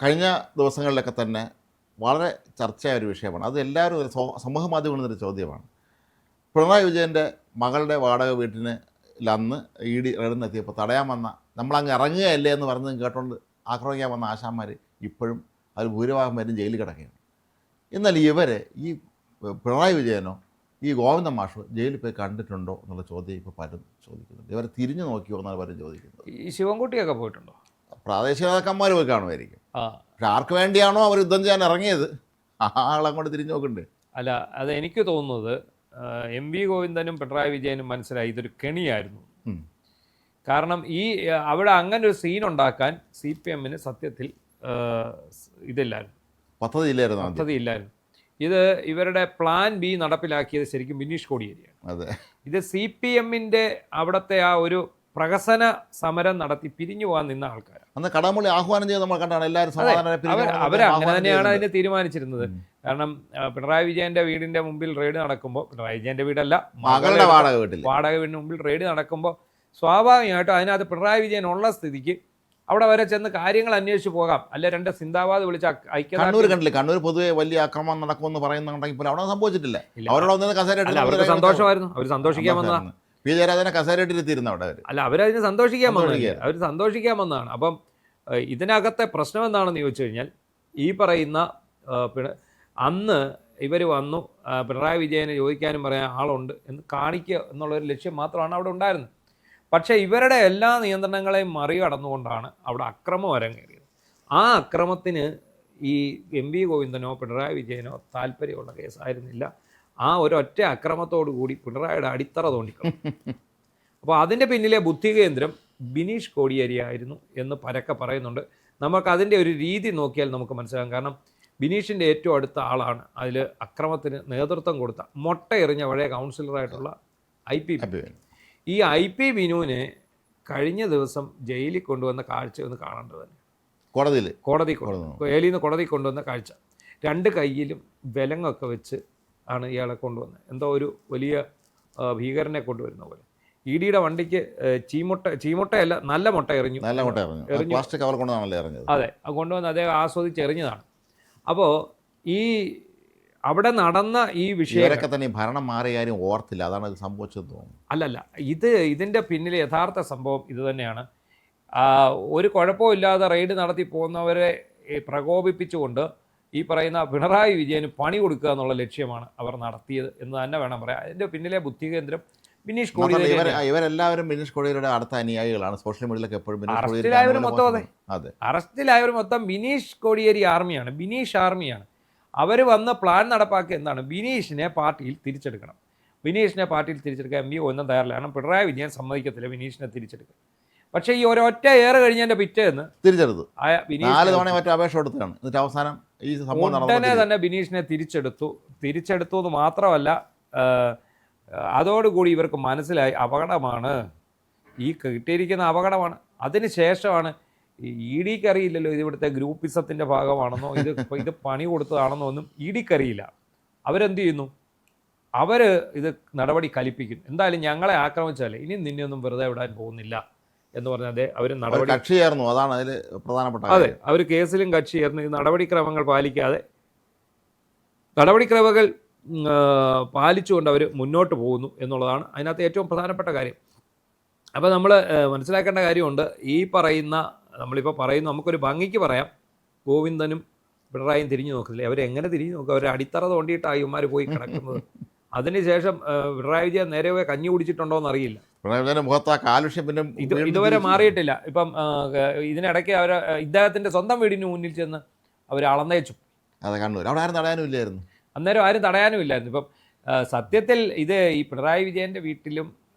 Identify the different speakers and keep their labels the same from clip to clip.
Speaker 1: കഴിഞ്ഞ ദിവസങ്ങളിലൊക്കെ തന്നെ വളരെ ചർച്ചയായ ഒരു വിഷയമാണ്. അത് എല്ലാവരും ഒരു സമൂഹ മാധ്യമങ്ങളിൽ ഒരു ചോദ്യമാണ്. പിണറായി വിജയൻ്റെ മകളുടെ വാടക വീട്ടിന് അന്ന് ED റെയ്ഡിനെത്തിയപ്പോൾ തടയാൻ വന്ന നമ്മളങ്ങ് ഇറങ്ങുകയല്ലേ എന്ന് പറഞ്ഞതും കേട്ടുകൊണ്ട് ആക്രമിക്കാൻ വന്ന ആശാന്മാർ ഇപ്പോഴും അതിൽ ഭൂരിഭാഗം പേരും ജയിലിൽ കിടക്കുകയാണ്. എന്നാൽ ഇവരെ ഈ പിണറായി വിജയനോ ഈ ഗോവിന്ദ മാഷോ ജയിലിൽ പോയി കണ്ടിട്ടുണ്ടോ എന്നുള്ള ചോദ്യം ഇപ്പോൾ പലരും ചോദിക്കുന്നുണ്ട്. ഇവരെ തിരിഞ്ഞു നോക്കിയോ എന്നാണ് പലരും ചോദിക്കുന്നത്.
Speaker 2: ഈ ശിവൻകുട്ടിയൊക്കെ പോയിട്ടുണ്ടോ?
Speaker 1: പ്രാദേശിക നേതാക്കന്മാർ പോയി കാണുമായിരിക്കും.
Speaker 2: ആ,
Speaker 1: പക്ഷെ ആർക്ക് വേണ്ടിയാണോ അവർ യുദ്ധം ചെയ്യാൻ ഇറങ്ങിയത് ആ ആളങ്ങോട്ട് തിരിഞ്ഞു നോക്കണ്ടേ?
Speaker 2: അല്ല, അത് എനിക്ക് തോന്നുന്നത് MV ഗോവിന്ദനും പിണറായി വിജയനും മനസ്സിലായി ഇതൊരു കെണിയായിരുന്നു. കാരണം അവിടെ അങ്ങനെ ഒരു സീൻ ഉണ്ടാക്കാൻ CPM-ന് സത്യത്തിൽ ഇതില്ലായിരുന്നു, പദ്ധതിയില്ലായിരുന്നു. ഇത് ഇവരുടെ പ്ലാൻ B നടപ്പിലാക്കിയത് ശരിക്കും ബിനീഷ് കോടിയേരിയാണ്.
Speaker 1: അതെ,
Speaker 2: ഇത് CPM-ന്റെ അവിടുത്തെ ആ ഒരു പ്രഹസന സമരം നടത്തി പിരിഞ്ഞു പോകാൻ നിന്ന ആൾക്കാരാണ്.
Speaker 1: അന്ന് കടമൊഴി ആഹ്വാനം ചെയ്ത് നമ്മൾ കണ്ടാണ് എല്ലാവരും
Speaker 2: അവരങ്ങനെ തന്നെയാണ് അതിന് തീരുമാനിച്ചിരുന്നത്. കാരണം പിണറായി വിജയന്റെ വീടിന്റെ മുമ്പിൽ റെയ്ഡ് നടക്കുമ്പോൾ, പിണറായി വിജയന്റെ വീടല്ല,
Speaker 1: മകളുടെ
Speaker 2: വാടക വീടിന് മുമ്പിൽ റെയ്ഡ് നടക്കുമ്പോൾ സ്വാഭാവികമായിട്ടും അതിനകത്ത് പിണറായി വിജയൻ ഉള്ള സ്ഥിതിക്ക് അവിടെ വരെ ചെന്ന് കാര്യങ്ങൾ അന്വേഷിച്ച് പോകാം. അല്ല, രണ്ട് സിന്ദാബാദ് വിളിച്ച
Speaker 1: കണ്ണൂർ കണ്ടില്ല. കണ്ണൂർ പൊതുവെ വലിയ ആക്രമണം നടക്കുമെന്ന് പറയുന്നുണ്ടെങ്കിൽ പോലും അവിടെ സംഭവിച്ചിട്ടില്ല. അവരോട്
Speaker 2: അവർക്ക് സന്തോഷമായിരുന്നു, അവർ സന്തോഷിക്കാൻ വന്നതാണ്.
Speaker 1: പി ജയരാജനെ കസേരയിട്ടിരുത്തിയിരുന്നു അവിടെ.
Speaker 2: അല്ല, അവരതിന് സന്തോഷിക്കാൻ വന്നതാണ്. അപ്പം ഇതിനകത്തെ പ്രശ്നം എന്താണെന്ന് ചോദിച്ചു കഴിഞ്ഞാൽ, ഈ പറയുന്ന അന്ന് ഇവർ വന്നു പിണറായി വിജയനെ ചോദിക്കാനും പറയാൻ ആളുണ്ട് എന്ന് കാണിക്കുക എന്നുള്ളൊരു ലക്ഷ്യം മാത്രമാണ് അവിടെ ഉണ്ടായിരുന്നത്. പക്ഷേ ഇവരുടെ എല്ലാ നിയന്ത്രണങ്ങളെയും മറികടന്നുകൊണ്ടാണ് അവിടെ അക്രമം അരങ്ങേറിയത്. ആ അക്രമത്തിന് ഈ MV ഗോവിന്ദനോ പിണറായി വിജയനോ താല്പര്യമുള്ള കേസായിരുന്നില്ല. ആ ഒരൊറ്റ അക്രമത്തോടു കൂടി പിണറായിയുടെ അടിത്തറ തോണ്ടിക്കളും. അപ്പോൾ അതിൻ്റെ പിന്നിലെ ബുദ്ധി കേന്ദ്രം ബിനീഷ് കോടിയേരി ആയിരുന്നു എന്ന് പരക്കെ പറയുന്നുണ്ട്. നമുക്ക് അതിൻ്റെ ഒരു രീതി നോക്കിയാൽ നമുക്ക് മനസ്സിലാകും. കാരണം ബിനീഷിൻ്റെ ഏറ്റവും അടുത്ത ആളാണ് അതിൽ അക്രമത്തിന് നേതൃത്വം കൊടുത്ത മൊട്ട എറിഞ്ഞ പഴയ കൗൺസിലറായിട്ടുള്ള IP. ഈ IP ബിനുവിനെ കഴിഞ്ഞ ദിവസം ജയിലിൽ കൊണ്ടുവന്ന കാഴ്ച ഒന്ന് കാണേണ്ടത് തന്നെ. ജയിലിൽ നിന്ന് കോടതി കൊണ്ടുവന്ന കാഴ്ച, രണ്ട് കയ്യിലും വിലങ്ങൊക്കെ വെച്ച് ആണ് ഇയാളെ കൊണ്ടുവന്നത്. എന്തോ ഒരു വലിയ ഭീകരനെ കൊണ്ടുവരുന്ന പോലെ. EDയുടെ വണ്ടിക്ക് ചീമുട്ടയല്ല, നല്ല മുട്ട എറിഞ്ഞു. അതെ, അത് കൊണ്ടുവന്ന് അദ്ദേഹം ആസ്വദിച്ച് എറിഞ്ഞതാണ്. അപ്പോൾ ഈ അവിടെ നടന്ന ഈ വിഷയമൊക്കെ
Speaker 1: തന്നെ ഭരണം മാറിയ കാര്യം ഓർത്തില്ല, അതാണ് ഇത് സംഭവിച്ചത് തോന്നുന്നു.
Speaker 2: അല്ലല്ല, ഇതിൻ്റെ പിന്നിലെ യഥാർത്ഥ സംഭവം ഇത് തന്നെയാണ്. ഒരു കുഴപ്പമില്ലാതെ റെയ്ഡ് നടത്തി പോകുന്നവരെ പ്രകോപിപ്പിച്ചുകൊണ്ട് ഈ പറയുന്ന പിണറായി വിജയന് പണി കൊടുക്കുക എന്നുള്ള ലക്ഷ്യമാണ് അവർ നടത്തിയത് എന്ന് തന്നെ വേണം പറയാം. അതിൻ്റെ പിന്നിലെ ബുദ്ധി കേന്ദ്രം ബിനീഷ് കോടിയേരി.
Speaker 1: ഇവരെല്ലാവരും ബിനീഷ് കോടിയേരിയുടെ അടുത്ത അനുയായികളാണ്. സോഷ്യൽ മീഡിയയിലൊക്കെ എപ്പോഴും
Speaker 2: അറസ്റ്റിലായവർ മൊത്തം ബിനീഷ് കോടിയേരി ആർമിയാണ്, ബിനീഷ് ആർമിയാണ്. അവർ വന്ന് പ്ലാൻ നടപ്പാക്കിയ എന്താണ്? ബിനീഷിനെ പാർട്ടിയിൽ തിരിച്ചെടുക്കണം. ബിനീഷിനെ പാർട്ടിയിൽ തിരിച്ചെടുക്കാൻ MV ഒന്നും തയ്യാറില്ല. കാരണം പിണറായി വിജയൻ സമ്മതിക്കത്തില്ല ബിനീഷിനെ തിരിച്ചെടുക്കുക. പക്ഷേ ഈ ഒരൊറ്റ ഏറെ കഴിഞ്ഞതിൻ്റെ പിറ്റേന്ന്
Speaker 1: തിരിച്ചെടുത്തു. അപേക്ഷ കൊടുത്തതാണ്. എന്നിട്ട് അവസാനം ഈ സംഭവം
Speaker 2: ഉടനെ തന്നെ ബിനീഷിനെ തിരിച്ചെടുത്തു എന്ന് മാത്രമല്ല, അതോടുകൂടി ഇവർക്ക് മനസ്സിലായി അപകടമാണ്, ഈ കിട്ടിയിരിക്കുന്ന അപകടമാണ്. അതിന് ശേഷമാണ് EDക്ക് അറിയില്ലല്ലോ ഇത് ഇവിടുത്തെ ഗ്രൂപ്പിസത്തിൻ്റെ ഭാഗമാണെന്നോ ഇത് പണി കൊടുത്തതാണെന്നോ ഒന്നും EDക്ക് അറിയില്ല. അവരെന്ത് ചെയ്യുന്നു? അവർ ഇത് നടപടി കലിപ്പിക്കുന്നു. എന്തായാലും ഞങ്ങളെ ആക്രമിച്ചാലേ ഇനി നിന്നെയൊന്നും വെറുതെ വിടാൻ പോകുന്നില്ല എന്ന് പറഞ്ഞാൽ അവർ നടപടി
Speaker 1: കക്ഷിയായിരുന്നു. അതാണ് അതിൽ പ്രധാനപ്പെട്ട.
Speaker 2: അതെ, അവർ കേസിലും കക്ഷിയായിരുന്നു. ഈ നടപടിക്രമങ്ങൾ പാലിക്കാതെ നടപടിക്രമങ്ങൾ പാലിച്ചുകൊണ്ട് അവർ മുന്നോട്ട് പോകുന്നു എന്നുള്ളതാണ് അതിനകത്ത് ഏറ്റവും പ്രധാനപ്പെട്ട കാര്യം. അപ്പോൾ നമ്മൾ മനസ്സിലാക്കേണ്ട കാര്യമുണ്ട്. ഈ പറയുന്ന നമ്മളിപ്പോൾ പറയുന്നു, നമുക്കൊരു ഭംഗിക്ക് പറയാം, ഗോവിന്ദനും പിണറായിയും തിരിഞ്ഞു നോക്കുന്നില്ല. അവരെങ്ങനെ തിരിഞ്ഞു നോക്കുക? അവർ അടിത്തറ തോണ്ടിയിട്ടാണ് ഇവന്മാർ പോയി കിടക്കുന്നത്. അതിനുശേഷം പിണറായി വിജയൻ നേരെ പോയി കഞ്ഞി കുടിച്ചിട്ടുണ്ടോ എന്നറിയില്ല. ഇതുവരെ മാറിയിട്ടില്ല. ഇപ്പം ഇതിനിടയ്ക്ക് അവർ ഇദ്ദേഹത്തിൻ്റെ സ്വന്തം വീടിന് മുന്നിൽ ചെന്ന് അവർ അളന്നേച്ചു. അന്നേരം ആരും തടയാനുമില്ലായിരുന്നു. ഇപ്പം സത്യത്തിൽ ഇത് ഈ പിണറായി വിജയൻ്റെ വീട്ടിലും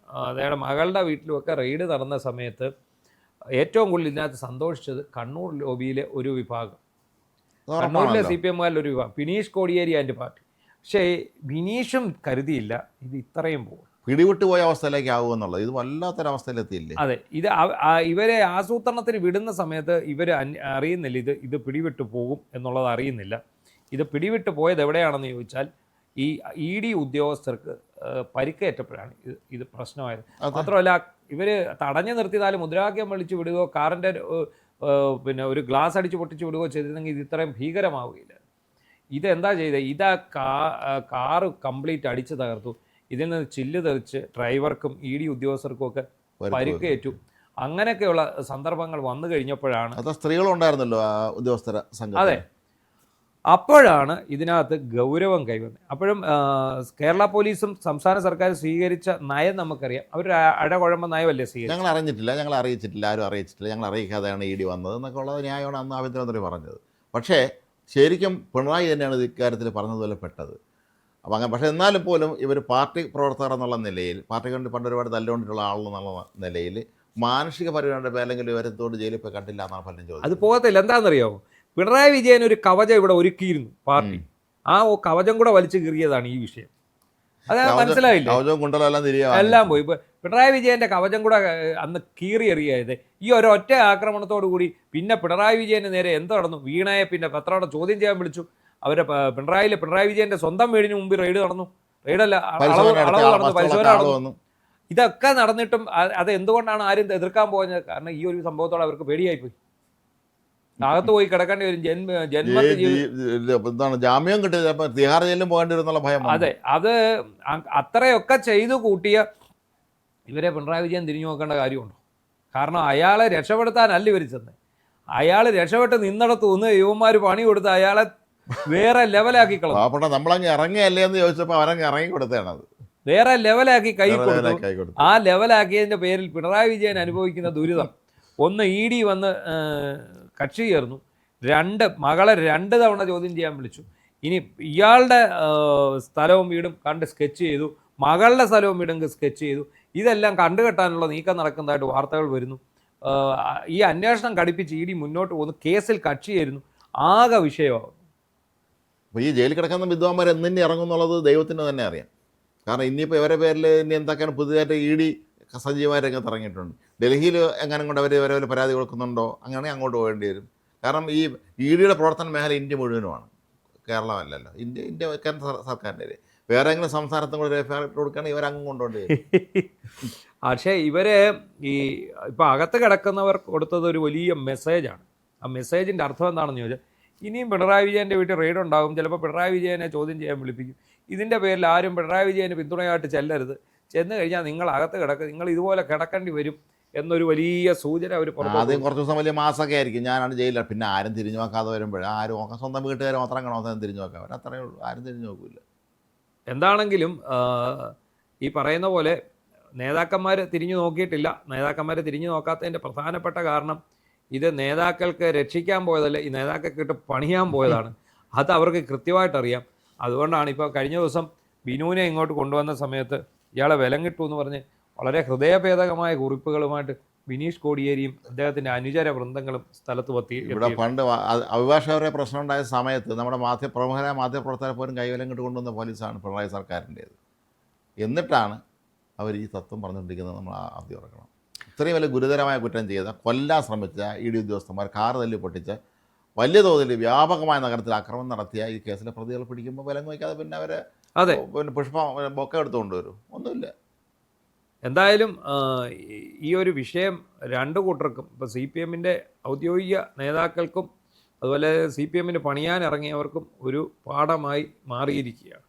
Speaker 2: അദ്ദേഹയുടെ മകളുടെ വീട്ടിലുമൊക്കെ റെയ്ഡ് നടന്ന സമയത്ത് ഏറ്റവും കൂടുതൽ ഇതിനകത്ത് സന്തോഷിച്ചത് കണ്ണൂർ ലോബിയിലെ ഒരു വിഭാഗം, കണ്ണൂരിലെ CPM-കാരിലെ ഒരു വിഭാഗം, ബിനീഷ് കോടിയേരി ആൻഡ് പാർട്ടി. പക്ഷേ ബിനീഷും കരുതിയില്ല ഇത് ഇത്രയും പോകും,
Speaker 1: പിടിവിട്ടു പോയ അവസ്ഥയിലേക്ക് ആകുമെന്നുള്ളത്. ഇത് വല്ലാത്തൊരവസ്ഥയിലെത്തിയില്ലേ?
Speaker 2: അതെ, ഇത് ഇവരെ ആസൂത്രണത്തിന് വിടുന്ന സമയത്ത് ഇവർ അറിയുന്നില്ല ഇത് പിടിവിട്ടു പോകും എന്നുള്ളത് അറിയുന്നില്ല. ഇത് പിടിവിട്ടു പോയത് എവിടെയാണെന്ന് ചോദിച്ചാൽ ഈ ED ഉദ്യോഗസ്ഥർക്ക് പരിക്കേറ്റപ്പോഴാണ് ഇത് പ്രശ്നമായത്. മാത്രമല്ല, ഇവർ തടഞ്ഞു നിർത്തിയതാലും മുദ്രാവാക്യം വിളിച്ച് വിടുകയോ കാറിൻ്റെ പിന്നെ ഒരു ഗ്ലാസ് അടിച്ച് പൊട്ടിച്ച് വിടുകയോ ചെയ്തിരുന്നെങ്കിൽ ഇത് ഇത്രയും ഭീകരമാവുകയില്ല. ഇതെന്താ ചെയ്തത്? ഇതാ കാറ് കംപ്ലീറ്റ് അടിച്ച് തകർത്തു. ഇതിൽ നിന്ന് ചില്ല് തെറിച്ച് ഡ്രൈവർക്കും ED ഉദ്യോഗസ്ഥർക്കും ഒക്കെ പരിക്കേറ്റു. അങ്ങനെയൊക്കെയുള്ള സന്ദർഭങ്ങൾ വന്നു കഴിഞ്ഞപ്പോഴാണ്
Speaker 1: സ്ത്രീകളുണ്ടായിരുന്നല്ലോ ആ ഉദ്യോഗസ്ഥര സംഘം.
Speaker 2: അതെ, അപ്പോഴാണ് ഇതിനകത്ത് ഗൗരവം കൈവന്നത്. അപ്പോഴും കേരള പോലീസും സംസ്ഥാന സർക്കാരും സ്വീകരിച്ച നയം നമുക്കറിയാം. അവർ അഴകുഴമ്പ നയമല്ലേ സ്വീകരിച്ചത്.
Speaker 1: ഞങ്ങൾ അറിയിച്ചിട്ടില്ല, ആരും അറിയിച്ചിട്ടില്ല, ഞങ്ങൾ അറിയിക്കാതെയാണ് ED വന്നത് എന്നൊക്കെ ഉള്ളത് ന്യായമാണ് അന്ന് ആഭ്യന്തരമന്ത്രി പറഞ്ഞത്. പക്ഷേ ശരിക്കും പിണറായി തന്നെയാണ് ഇക്കാര്യത്തിൽ പറഞ്ഞതുപോലെ പെട്ടത്. അപ്പോൾ അങ്ങനെ, പക്ഷേ എന്നാലും പോലും ഇവർ പാർട്ടി പ്രവർത്തകർ എന്നുള്ള നിലയിൽ, പാർട്ടിക്ക് വേണ്ടി പണ്ട് ഒരുപാട് തല്ലുകൊണ്ടിട്ടുള്ള ആളെന്നുള്ള നിലയിൽ മാനുഷിക പരിഗണനയുടെ പേരെങ്കിൽ ഇവരെത്തോട് ജയിലിൽ പോയി കണ്ടില്ല എന്നാണ് പലരും ചോദിച്ചത്.
Speaker 2: അത് പോകത്തില്ല. എന്താണെന്നറിയാമോ? പിണറായി വിജയൻ ഒരു കവചം ഇവിടെ ഒരുക്കിയിരുന്നു പാർട്ടി. ആ കവചം കൂടെ വലിച്ചു കീറിയതാണ് ഈ വിഷയം. അത് മനസ്സിലായില്ല. എല്ലാം പോയി. ഇപ്പൊ പിണറായി വിജയന്റെ കവചം കൂടെ അന്ന് കീറി എറിയത് ഈ ഒരൊറ്റ ആക്രമണത്തോടു കൂടി. പിന്നെ പിണറായി വിജയന് നേരെ എന്ത് നടന്നു? വീണയെ പിന്നെ പത്രയുടെ ചോദ്യം ചെയ്യാൻ വിളിച്ചു. അവരെ പിണറായി വിജയന്റെ സ്വന്തം വീടിന് മുമ്പ് റെയ്ഡ് നടന്നു. റെയ്ഡല്ല, അളവ് നടന്നു, പരിശോധന നടന്നു. ഇതൊക്കെ നടന്നിട്ടും അത് എന്തുകൊണ്ടാണ് ആരും എതിർക്കാൻ പോകുന്നത്? കാരണം ഈ ഒരു സംഭവത്തോടെ അവർക്ക് പേടിയായിപ്പോയി. അകത്ത് പോയി കിടക്കേണ്ടി വരും.
Speaker 1: ജാമ്യം കിട്ടിയ തിഹാർ ജയിലിലും പോകേണ്ടി വരുന്നുള്ള ഭയം.
Speaker 2: അതെ, അത് അത്രയൊക്കെ ചെയ്തു കൂട്ടിയ ഇവരെ പിണറായി വിജയൻ തിരിഞ്ഞു നോക്കേണ്ട കാര്യമുണ്ടോ? കാരണം അയാളെ രക്ഷപ്പെടുത്താനല്ല ഇവർ ചെന്ന്. അയാൾ രക്ഷപ്പെട്ട് നിന്നിടത്ത് നിന്ന് യുവന്മാർ പണി കൊടുത്ത് അയാളെ വേറെ ലെവലാക്കി കളഞ്ഞു.
Speaker 1: നമ്മളങ്ങ് ഇറങ്ങിയല്ലേ എന്ന് ചോദിച്ചപ്പോൾ അവരങ്ങ് ഇറങ്ങി കൊടുത്തതാണ്. അത്
Speaker 2: വേറെ ലെവലാക്കി കൈ കൊടുത്തു. ആ ലെവലാക്കിയതിൻ്റെ പേരിൽ പിണറായി വിജയൻ അനുഭവിക്കുന്ന ദുരിതം. ഒന്ന്, ED വന്ന് കക്ഷി ചേർന്നു. മകളെ 2 തവണ ചോദ്യം ചെയ്യാൻ വിളിച്ചു. ഇനി ഇയാളുടെ സ്ഥലവും വീടും കണ്ട് സ്കെച്ച് ചെയ്തു, മകളുടെ സ്ഥലവും വീടും സ്കെച്ച് ചെയ്തു. ഇതെല്ലാം കണ്ടുകെട്ടാനുള്ള നീക്കം നടക്കുന്നതായിട്ട് വാർത്തകൾ വരുന്നു. ഈ അന്വേഷണം കടുപ്പിച്ച് ED മുന്നോട്ട് പോകുന്നു. കേസിൽ കക്ഷി ചേരുന്നു. ആകെ വിഷയമാകുന്നു.
Speaker 1: അപ്പോൾ ഈ ജയിലിൽ കിടക്കുന്ന വിദ്വാന്മാർ എന്നിനി ഇറങ്ങും എന്നുള്ളത് ദൈവത്തിന് തന്നെ അറിയാം. കാരണം ഇനിയിപ്പോൾ ഇവരുടെ പേരിൽ ഇനി എന്തൊക്കെയാണ് പുതിയതായിട്ട് ED സജീവമായ രംഗത്ത് ഇറങ്ങിയിട്ടുണ്ട്. ഡൽഹിയിൽ എങ്ങനെ കൊണ്ട് ഇവരെ പരാതി കൊടുക്കുന്നുണ്ടോ അങ്ങനെയാണെങ്കിൽ അങ്ങോട്ട് പോകേണ്ടി വരും. കാരണം ഈ EDയുടെ പ്രവർത്തന മേഖല ഇന്ത്യ മുഴുവനുമാണ്, കേരളമല്ലല്ലോ. ഇന്ത്യ കേന്ദ്ര സർക്കാരിൻ്റെ വേറെ എങ്കിലും സംസ്ഥാനത്തും കൂടെ FIR കൊടുക്കുകയാണെങ്കിൽ ഇവരങ്ങ് കൊണ്ടുപോകേണ്ടി വരും.
Speaker 2: പക്ഷേ ഇവരെ ഇപ്പോൾ അകത്ത് കിടക്കുന്നവർ കൊടുത്തത് ഒരു വലിയ മെസ്സേജാണ്. ആ മെസ്സേജിൻ്റെ അർത്ഥം എന്താണെന്ന് ചോദിച്ചാൽ, ഇനിയും പിണറായി വിജയൻ്റെ വീട്ടിൽ റെയ്ഡ് ഉണ്ടാകും. ചിലപ്പോൾ പിണറായി വിജയനെ ചോദ്യം ചെയ്യാൻ വിളിപ്പിക്കും. ഇതിൻ്റെ പേരിൽ ആരും പിണറായി വിജയന് പിന്തുണയായിട്ട് ചെല്ലരുത്. ചെന്ന് കഴിഞ്ഞാൽ നിങ്ങൾ അകത്ത് നിങ്ങൾ ഇതുപോലെ കിടക്കേണ്ടി വരും എന്നൊരു വലിയ സൂചന അവർ
Speaker 1: ആദ്യം കുറച്ച് ദിവസം വലിയ മാസമൊക്കെ ആയിരിക്കും. ഞാനാണ് ജയിലിൽ. പിന്നെ ആരും തിരിഞ്ഞു നോക്കാതെ വരുമ്പോൾ ആരും സ്വന്തം വീട്ടുകാർ മാത്രം കാണാൻ തിരിഞ്ഞു നോക്കാൻ അവർ അത്രയേ ഉള്ളൂ. ആരും തിരിഞ്ഞു നോക്കില്ല.
Speaker 2: എന്താണെങ്കിലും ഈ പറയുന്ന പോലെ നേതാക്കന്മാർ തിരിഞ്ഞു നോക്കിയിട്ടില്ല. നേതാക്കന്മാർ തിരിഞ്ഞു നോക്കാത്തതിൻ്റെ പ്രധാനപ്പെട്ട കാരണം ഇത് നേതാക്കൾക്ക് രക്ഷിക്കാൻ പോയതല്ല, ഈ നേതാക്കൾക്കിട്ട് പണിയാൻ പോയതാണ്. അത് അവർക്ക് കൃത്യമായിട്ടറിയാം. അതുകൊണ്ടാണ് ഇപ്പോൾ കഴിഞ്ഞ ദിവസം ബിനുവിനെ ഇങ്ങോട്ട് കൊണ്ടുവന്ന സമയത്ത് ഇയാളെ വിലം കിട്ടൂ എന്ന് പറഞ്ഞ് വളരെ ഹൃദയഭേദകമായ കുറിപ്പുകളുമായിട്ട് ബിനീഷ് കോടിയേരിയും അദ്ദേഹത്തിൻ്റെ അനുചര വൃന്ദങ്ങളും സ്ഥലത്ത് പറ്റി.
Speaker 1: ഇവിടെ പണ്ട് അഭിഭാഷകരുടെ പ്രശ്നം ഉണ്ടായ സമയത്ത് നമ്മുടെ പ്രമുഖരായ മാധ്യമപ്രവർത്തകരെ പോലും കൈവലം കിട്ട് കൊണ്ടുവന്ന പോലീസാണ് പിണറായി സർക്കാരിൻ്റേത്. എന്നിട്ടാണ് അവർ ഈ തത്വം പറഞ്ഞുകൊണ്ടിരിക്കുന്നത്. നമ്മൾ ആദ്യം ഓർക്കണം. ഇത്രയും വലിയ ഗുരുതരമായ കുറ്റം ചെയ്ത, കൊല്ലാൻ ശ്രമിച്ച ED ഉദ്യോഗസ്ഥന്മാർ, കാറ് തല്ലി പൊട്ടിച്ച് വലിയ തോതിൽ വ്യാപകമായ നഗരത്തിൽ ആക്രമണം നടത്തിയ ഈ കേസിലെ പ്രതികൾ പിടിക്കുമ്പോൾ വിലങ്ങ് വയ്ക്കാതെ പിന്നെ അവരെ പിന്നെ ബൊക്കെ എടുത്തുകൊണ്ട് വരും. ഒന്നുമില്ല.
Speaker 2: എന്തായാലും ഈ ഒരു വിഷയം രണ്ടു കൂട്ടർക്കും, ഇപ്പോൾ CPMൻ്റെ ഔദ്യോഗിക നേതാക്കൾക്കും അതുപോലെ CPMന് പണിയാൻ ഇറങ്ങിയവർക്കും ഒരു പാഠമായി മാറിയിരിക്കുകയാണ്.